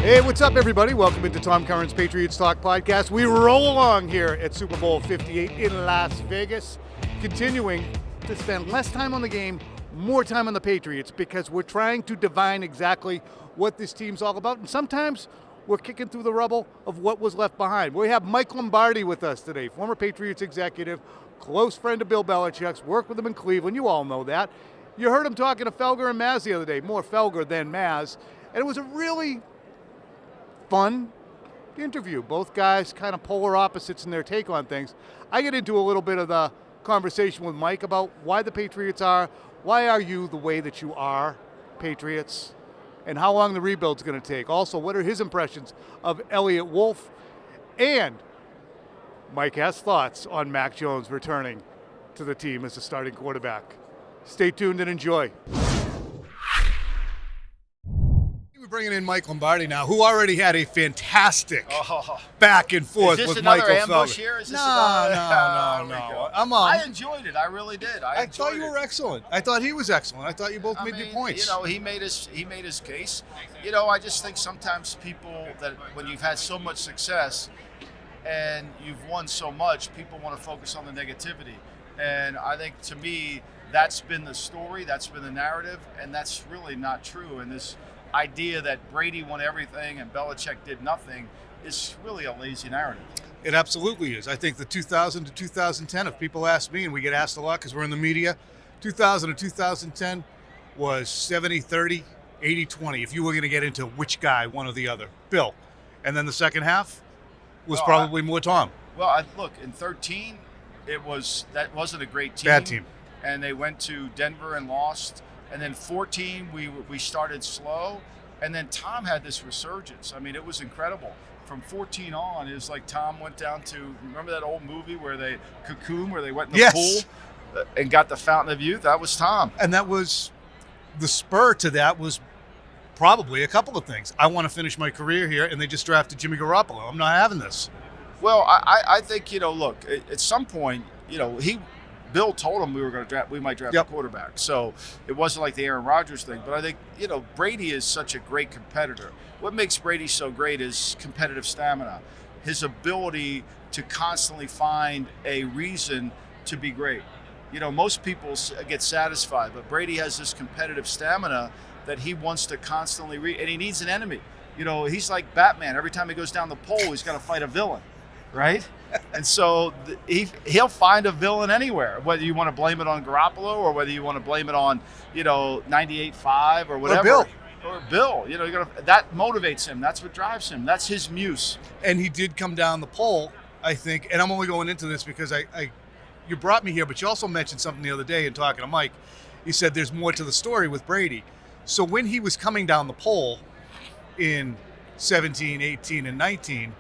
Hey, what's up, everybody? Welcome into Tom Curran's Patriots Talk podcast. We roll along here at Super Bowl 58 in Las Vegas, continuing to spend less time on the game, more time on the Patriots, because we're trying to divine exactly what this team's all about. And sometimes we're kicking through the rubble of what was left behind. We have Mike Lombardi with us today, former Patriots executive, close friend of Bill Belichick's, worked with him in Cleveland. You all know that. You heard him talking to Felger and Mazz the other day, more Felger than Mazz. And it was a really fun interview. Both guys kind of polar opposites in their take on things. I get into a little bit of the conversation with Mike about why the Patriots are, why are you the way that you are, Patriots, and how long the rebuild's going to take. Also, what are his impressions of Eliot Wolf? And Mike has thoughts on Mac Jones returning to the team as a starting quarterback. Stay tuned and enjoy. Bringing in Mike Lombardi now, who already had a fantastic back and forth with Michael Felger. Is this another ambush here? Is this No. I enjoyed it. I really did. I thought you were excellent. I thought he was excellent. I thought you both made good points. You know, he made his case. You know, I just think sometimes people that when you've had so much success and you've won so much, people want to focus on the negativity. And I think to me, that's been the story, that's been the narrative, and that's really not true. And this idea that Brady won everything and Belichick did nothing is really a lazy narrative. It absolutely is. I think the 2000 to 2010, if people ask me, and we get asked a lot because we're in the media, 2000 to 2010 was 70-30, 80-20, if you were going to get into which guy, one or the other. Bill. And then the second half was probably more Tom. Well, look, in 13, that wasn't a great team. Bad team. And they went to Denver and lost. And then 14, we started slow, and then Tom had this resurgence. I mean, it was incredible. From 14 on, it was like Tom went down to, remember that old movie where they went in the pool and got the fountain of youth? That was Tom. And that was, the spur to that was probably a couple of things. I want to finish my career here, and they just drafted Jimmy Garoppolo. I'm not having this. Well, I think, look, at some point, Bill told him we might draft a quarterback. So it wasn't like the Aaron Rodgers thing. But I think, Brady is such a great competitor. What makes Brady so great is competitive stamina, his ability to constantly find a reason to be great. Most people get satisfied, but Brady has this competitive stamina that he wants to constantly and he needs an enemy. He's like Batman. Every time he goes down the pole, he's got to fight a villain, right? And so he'll find a villain anywhere, whether you want to blame it on Garoppolo or whether you want to blame it on, 98.5 or whatever. Or Bill. That motivates him. That's what drives him. That's his muse. And he did come down the pole, I think, and I'm only going into this because you brought me here, but you also mentioned something the other day in talking to Mike. You said there's more to the story with Brady. So when he was coming down the pole in 17, 18, and 19,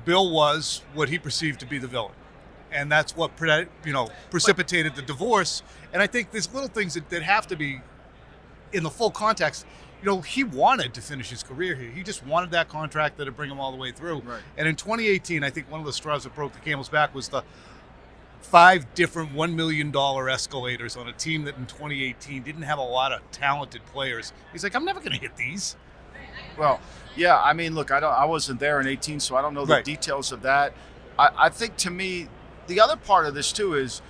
Bill was what he perceived to be the villain. And that's what precipitated the divorce. And I think there's little things that have to be in the full context. He wanted to finish his career here. He just wanted that contract that'd bring him all the way through. Right. And in 2018, I think one of the straws that broke the camel's back was the 5 different $1 million escalators on a team that in 2018 didn't have a lot of talented players. He's like, I'm never going to hit these. Well, yeah, I mean, look, I wasn't there in 18, so I don't know the details of that. I think to me, the other part of this too is,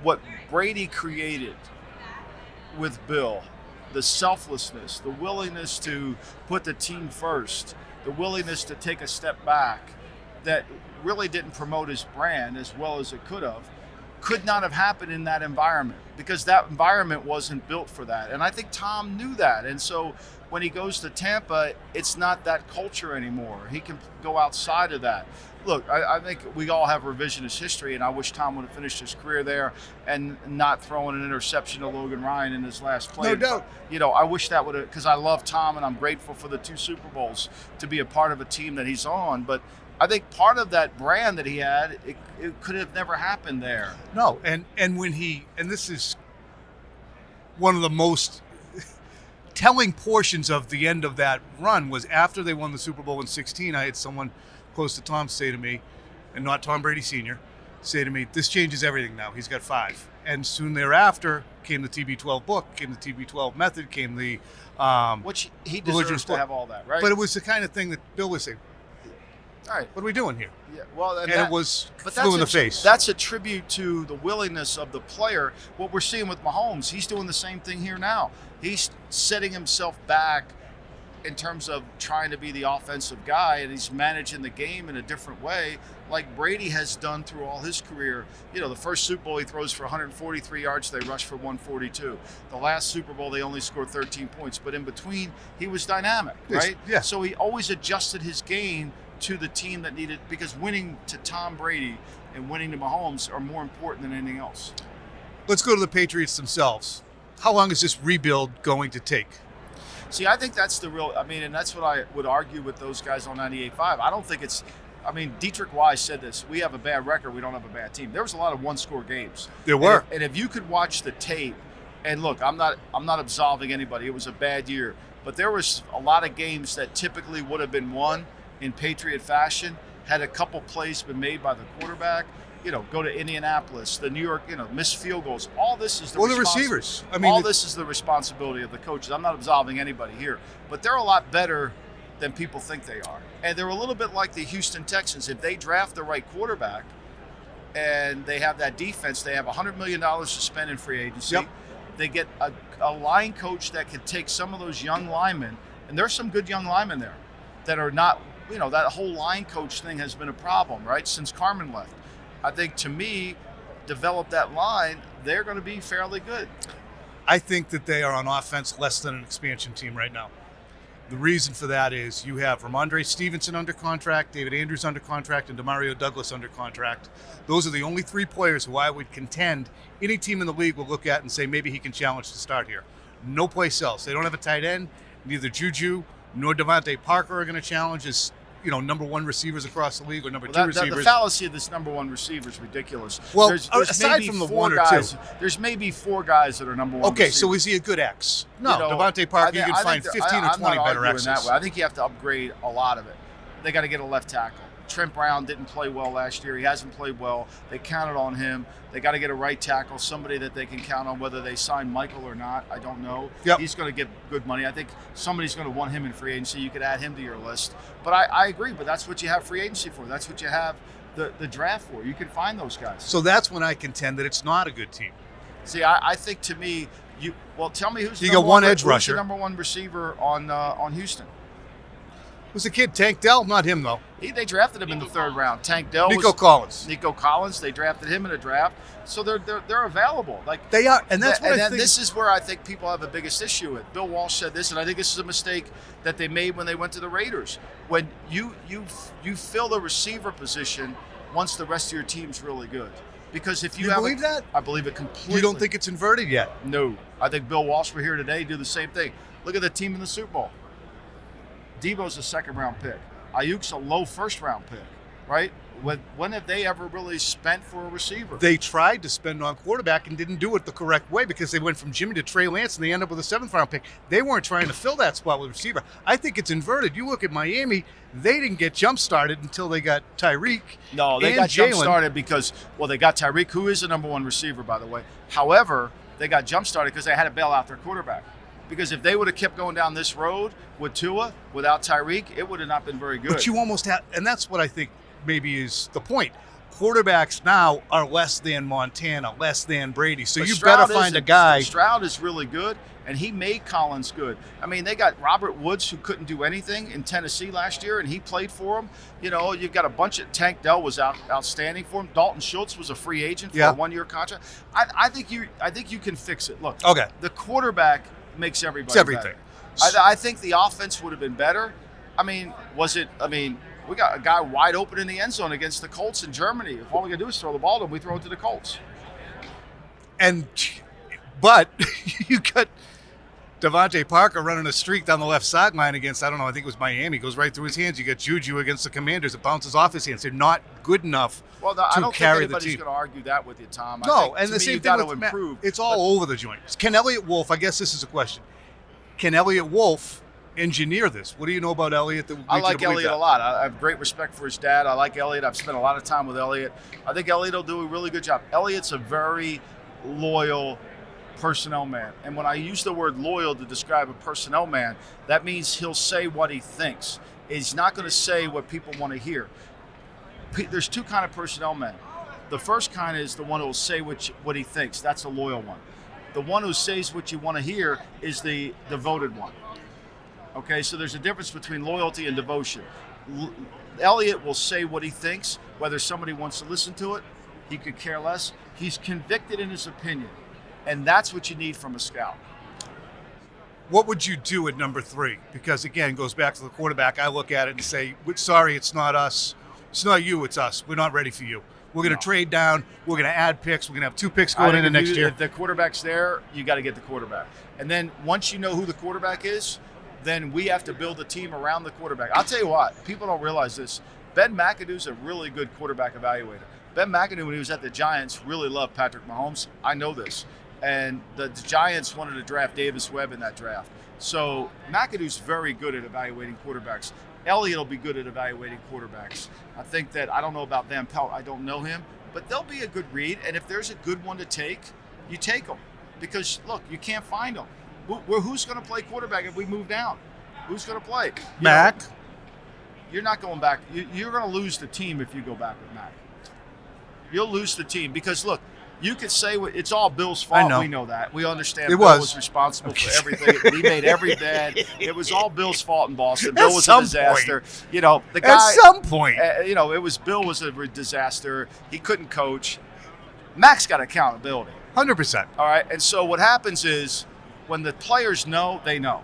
what Brady created with Bill, the selflessness, the willingness to put the team first, the willingness to take a step back, that really didn't promote his brand as well as it could not have happened in that environment because that environment wasn't built for that. And I think Tom knew that. And so when he goes to Tampa, it's not that culture anymore. He can go outside of that. Look, I think we all have revisionist history, and I wish Tom would have finished his career there and not throwing an interception to Logan Ryan in his last play. No doubt. I wish that would have, because I love Tom and I'm grateful for the 2 Super Bowls to be a part of a team that he's on. But I think part of that brand that he had, it could have never happened there. No, and when and this is one of the most telling portions of the end of that run was after they won the Super Bowl in 16, I had someone close to Tom say to me, and not Tom Brady Sr., say to me, this changes everything now. He's got 5. And soon thereafter came the TB12 book, came the TB12 method, came the which he deserves to have all that, right? But it was the kind of thing that Bill would say, all right, what are we doing here? Yeah, well, and it was flew in the face. That's a tribute to the willingness of the player. What we're seeing with Mahomes, he's doing the same thing here now. He's setting himself back in terms of trying to be the offensive guy, and he's managing the game in a different way, like Brady has done through all his career. You know, the first Super Bowl he throws for 143 yards, they rush for 142. The last Super Bowl they only scored 13 points, but in between he was dynamic, right? Yeah. So he always adjusted his game to the team that needed, because winning to Tom Brady and winning to Mahomes are more important than anything else. Let's go to the Patriots themselves. How long is this rebuild going to take? See, I think that's the real, and that's what I would argue with those guys on 98.5. I don't think it's, Dietrich Wise said this, we have a bad record, we don't have a bad team. There was a lot of one-score games. There were. And if you could watch the tape, and look, I'm not absolving anybody. It was a bad year. But there was a lot of games that typically would have been won in Patriot fashion, had a couple plays been made by the quarterback. Go to Indianapolis, the New York, missed field goals. All this is the receivers. This is the responsibility of the coaches. I'm not absolving anybody here, but they're a lot better than people think they are. And they're a little bit like the Houston Texans. If they draft the right quarterback and they have that defense, they have $100 million to spend in free agency. Yep. They get a line coach that can take some of those young linemen, and there's some good young linemen there that are not, that whole line coach thing has been a problem, right, since Carmen left. I think, to me, develop that line, they're going to be fairly good. I think that they are on offense less than an expansion team right now. The reason for that is you have Ramondre Stevenson under contract, David Andrews under contract, and Demario Douglas under contract. Those are the only three players who I would contend any team in the league will look at and say maybe he can challenge to start here. No place else. They don't have a tight end. Neither Juju nor Devontae Parker are going to challenge as number one receivers across the league or number two receivers. The fallacy of this number one receiver is ridiculous. Well, aside from the one or two. There's maybe four guys that are number one receivers. So is he a good X? No, Devontae Parker, you can find 15 or 20 better X's. That way. I think you have to upgrade a lot of it. They got to get a left tackle. Trent Brown didn't play well last year. He hasn't played well. They counted on him. They got to get a right tackle, somebody that they can count on, whether they sign Michael or not. I don't know. Yep. He's going to get good money. I think somebody's going to want him in free agency. You could add him to your list. But I agree, but that's what you have free agency for. That's what you have the draft for. You can find those guys. So that's when I contend that it's not a good team. See, I think, to me, tell me who's you got one edge rusher. Who's the number one receiver on Houston? Who's the kid? Tank Dell? Not him, though. They drafted him in the third round. Tank Dell. Nico Collins. They drafted him in a draft, so they're available. Like they are, and that's what I think. This is where I think people have the biggest issue with. Bill Walsh said this, and I think this is a mistake that they made when they went to the Raiders. When you fill the receiver position once the rest of your team's really good. Because if you believe that? I believe it completely. You don't think it's inverted yet? No. I think Bill Walsh, we're here today, do the same thing. Look at the team in the Super Bowl. Debo's a second-round pick. Ayuk's a low first-round pick, right? When have they ever really spent for a receiver? They tried to spend on quarterback and didn't do it the correct way because they went from Jimmy to Trey Lance and they end up with a seventh-round pick. They weren't trying to fill that spot with receiver. I think it's inverted. You look at Miami, they didn't get jump-started until they got Tyreek. No, they got jump-started because, they got Tyreek, who is the number one receiver, by the way. However, they got jump-started because they had to bail out their quarterback. Because if they would have kept going down this road with Tua, without Tyreek, it would have not been very good. But you almost have, and that's what I think maybe is the point. Quarterbacks now are less than Montana, less than Brady. So you better find a guy. Stroud is really good, and he made Collins good. They got Robert Woods, who couldn't do anything in Tennessee last year, and he played for him. You've got a bunch of – Tank Dell was outstanding for him. Dalton Schultz was a free agent for a one-year contract. I think you can fix it. Look, the quarterback – makes everybody everything. Better. I think the offense would have been better. We got a guy wide open in the end zone against the Colts in Germany. If all we got to do is throw the ball to him, we throw it to the Colts. But you got Devontae Parker running a streak down the left sideline against, I think it was Miami. Goes right through his hands. You got Juju against the Commanders. It bounces off his hands. They're not good enough to carry the team. I don't think anybody's going to argue that with you, Tom. No, and the same thing with improve. It's all over the joints. Can Eliot Wolf, I guess this is a question, can Eliot Wolf engineer this? What do you know about Eliot? I like Eliot a lot. I have great respect for his dad. I like Eliot. I've spent a lot of time with Eliot. I think Eliot will do a really good job. Eliot's a very loyal personnel man. And when I use the word loyal to describe a personnel man, that means he'll say what he thinks. He's not going to say what people want to hear. There's two kind of personnel men. The first kind is the one who will say what he thinks. That's a loyal one. The one who says what you want to hear is the devoted one. Okay, so there's a difference between loyalty and devotion. Eliot will say what he thinks, whether somebody wants to listen to it, he could care less. He's convicted in his opinion, and that's what you need from a scout. What would you do at number 3? Because, again, it goes back to the quarterback. I look at it and say, sorry, it's not us. It's not you, it's us. We're not ready for you. We're going to trade down. We're going to add picks. We're going to have 2 picks going into next year. If the quarterback's there, you got to get the quarterback. And then once you know who the quarterback is, then we have to build a team around the quarterback. I'll tell you what, people don't realize this. Ben McAdoo's a really good quarterback evaluator. Ben McAdoo, when he was at the Giants, really loved Patrick Mahomes. I know this. And the Giants wanted to draft Davis Webb in that draft. So McAdoo's very good at evaluating quarterbacks. Eliot will be good at evaluating quarterbacks. I think that, I don't know about Van Pelt, I don't know him, but they'll be a good read. And if there's a good one to take, you take them. Because, look, you can't find them. Who's going to play quarterback if we move down? Who's going to play? Mac? You're not going back. You're going to lose the team if you go back with Mac. You'll lose the team because, look, you could say it's all Bill's fault. I know. We know that. We understand Bill was responsible for everything. He made every bad. It was all Bill's fault in Boston. Bill was a disaster. Point. You know, the guy. At some point. Bill was a disaster. He couldn't coach. Mac's got accountability. 100%. All right. And so what happens is when the players know, they know.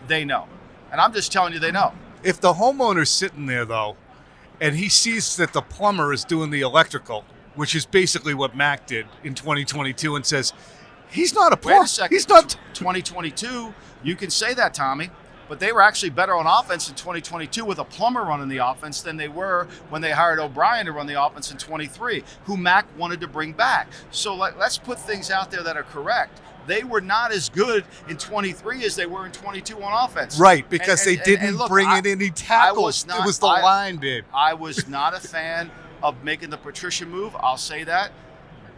They know. And I'm just telling you they know. If the homeowner's sitting there, though, and he sees that the plumber is doing the electrical, which is basically what Mac did in 2022, and says, he's not a plumber. Wait a second. He's not. 2022, you can say that, Tommy, but they were actually better on offense in 2022 with a plumber running the offense than they were when they hired O'Brien to run the offense in 23, who Mac wanted to bring back. So let's put things out there that are correct. They were not as good in 23 as they were in 22 on offense. Right, because they didn't bring in any tackles. It was the line, babe. I was not a fan of making the Patricia move. I'll say that.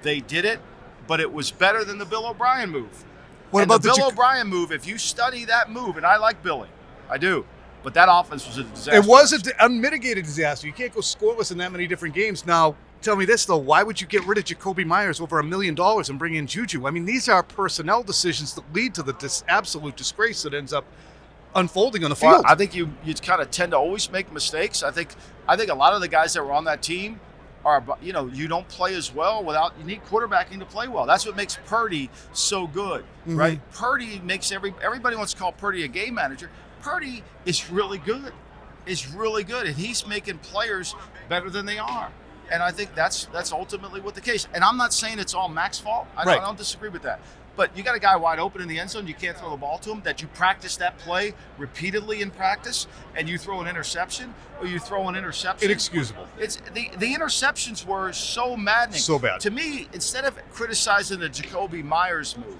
They did it, but it was better than the Bill O'Brien move. What about the Bill O'Brien move? If you study that move, and I like Billy, I do, but that offense was a disaster. It was an unmitigated disaster. You can't go scoreless in that many different games. Now, tell me this, though. Why would you get rid of Jacoby Myers over $1 million and bring in Juju? I mean, these are personnel decisions that lead to the absolute disgrace that ends up unfolding on the field. I think you kind of tend to always make mistakes. I think a lot of the guys that were on that team are, you don't play as well you need quarterbacking to play well. That's what makes Purdy so good, right? Purdy makes everybody wants to call Purdy a game manager. Purdy is really good. And he's making players better than they are. And I think that's ultimately what the case. And I'm not saying it's all Mac's fault. I don't disagree with that. But you got a guy wide open in the end zone, you can't throw the ball to him, that you practice that play repeatedly in practice, and you throw an interception, or you throw an interception. Inexcusable. It's the interceptions were so maddening. So bad. To me, instead of criticizing the Jacoby Myers move,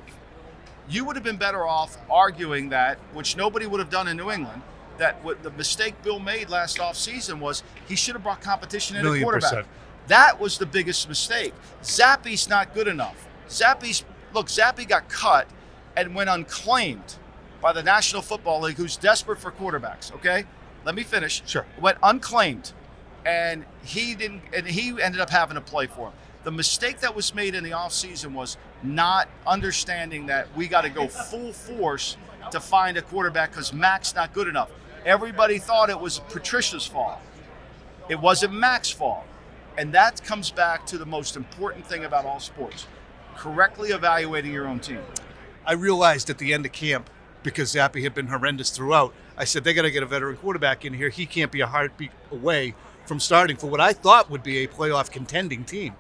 you would have been better off arguing that, which nobody would have done in New England, that what the mistake Bill made last offseason was he should have brought competition in at quarterback. That was the biggest mistake. Zappe's not good enough. Zappe got cut and went unclaimed by the National Football League, who's desperate for quarterbacks, okay? Let me finish. Sure. Went unclaimed, and he ended up having to play for him. The mistake that was made in the offseason was not understanding that we got to go full force to find a quarterback because Mac's not good enough. Everybody thought it was Patricia's fault. It wasn't Mac's fault. And that comes back to the most important thing about all sports, correctly evaluating your own team. I realized at the end of camp, because Zappe had been horrendous throughout, I said, they got to get a veteran quarterback in here. He can't be a heartbeat away from starting for what I thought would be a playoff contending team.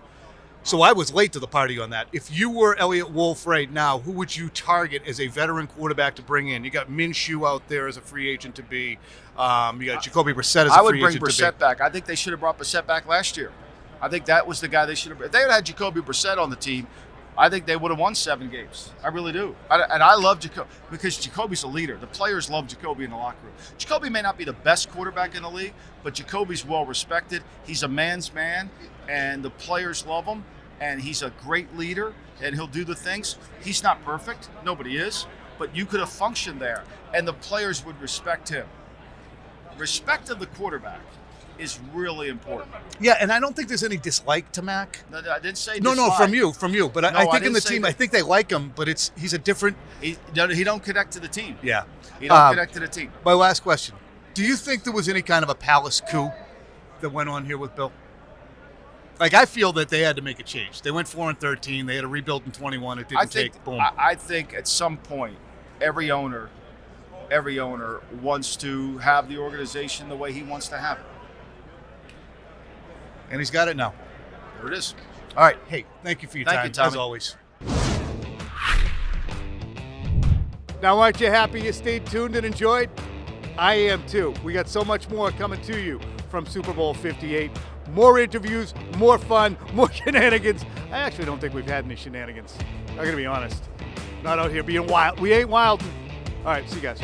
So I was late to the party on that. If you were Eliot Wolf right now, who would you target as a veteran quarterback to bring in? You got Minshew out there as a free agent to be. You got Jacoby Brissett as a free agent to be. I would bring Brissett back. I think they should have brought Brissett back last year. I think that was the guy they should have. If they had Jacoby Brissett on the team, I think they would have won 7 games. I really do. And I love Jacoby because Jacoby's a leader. The players love Jacoby in the locker room. Jacoby may not be the best quarterback in the league, but Jacoby's well respected. He's a man's man, and the players love him. and he's a great leader, and he'll do the things. He's not perfect. Nobody is. But you could have functioned there, and the players would respect him. Respect of the quarterback is really important. Yeah, and I don't think there's any dislike to Mac. No, I didn't say No, dislike. from you. But No, I think in didn't the say team, that. I think they like him, but he's a different. He don't connect to the team. Yeah. He don't connect to the team. My last question: do you think there was any kind of a palace coup that went on here with Bill? Like, I feel that they had to make a change. They went 4-13. They had to rebuild in 21. It didn't take. Boom. I think at some point, every owner wants to have the organization the way he wants to have it. And he's got it now. There it is. All right. Hey, thank you for your Thank time, you, Tommy. as always. Now, aren't you happy you stayed tuned and enjoyed? I am too. We got so much more coming to you from Super Bowl 58. More interviews, more fun, more shenanigans. I actually don't think we've had any shenanigans. I'm going to be honest. Not out here being wild. We ain't wild. All right, see you guys.